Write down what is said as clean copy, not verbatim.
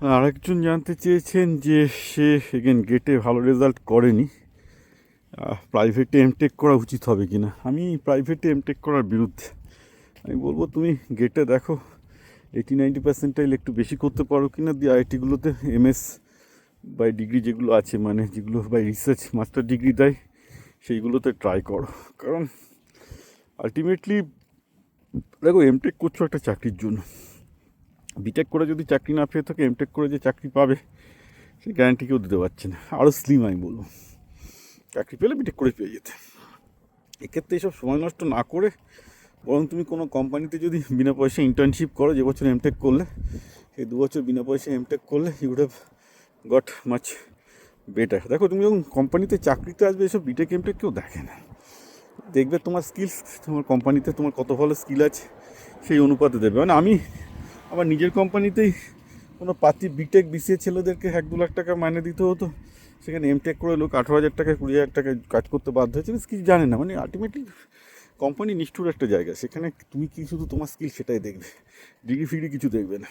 আরেকজন জানতে চেয়েছেন যে সে এগেন গেটে ভালো রেজাল্ট করেনি, প্রাইভেটে এমটেক করা উচিত হবে কি না। আমি প্রাইভেটে এমটেক করার বিরুদ্ধে। আমি বলবো তুমি গেটে দেখো 80-90% একটু বেশি করতে পারো কি না, দিয়ে আইআইটিগুলোতে এমএস বাই ডিগ্রি যেগুলো আছে, মানে যেগুলো বাই রিসার্চ মাস্টার ডিগ্রি দেয়, সেইগুলোতে ট্রাই করো। কারণ আলটিমেটলি দেখো এমটেক করছো একটা চাকরির জন্য, বিটেক করে যদি চাকরি না পেয়ে থাকে এমটেক করে যে চাকরি পাবে সেই গ্যারান্টি কেউ দিতে পারছে না। আরও স্লিম আমি বলবো, চাকরি পেলে বিটেক করে পেয়ে যেতে। এক্ষেত্রে এইসব সময় নষ্ট না করে বরং তুমি কোনো কোম্পানিতে যদি বিনা পয়সা ইন্টার্নশিপ করো, যে বছর এমটেক করলে সেই 2 বছর বিনা পয়সা এমটেক করলে you would have got much better. দেখো তুমি যখন কোম্পানিতে চাকরিতে আসবে এসব বিটেক এমটেক কেউ দেখে না, দেখবে তোমার স্কিলস, তোমার কোম্পানিতে তোমার কত ভালো স্কিল আছে সেই অনুপাতে দেবে। মানে আমি আমার নিজের কোম্পানিতেই কোনো পাতি বিটেক বিসিএ ছেলেদেরকে 1-2 লাখ টাকা মাইনে দিতে হতো, সেখানে এমটেক করে লোক 18,000 টাকায় 20,000 টাকায় কাজ করতে বাধ্য হয়েছে, কিছু জানে না। মানে আলটিমেটলি কোম্পানি নিষ্ঠুর একটা জায়গা, সেখানে তুমি কি শুধু তোমার স্কিল সেটাই দেখবে, ডিগ্রি ফিগ্রি কিছু দেখবে না।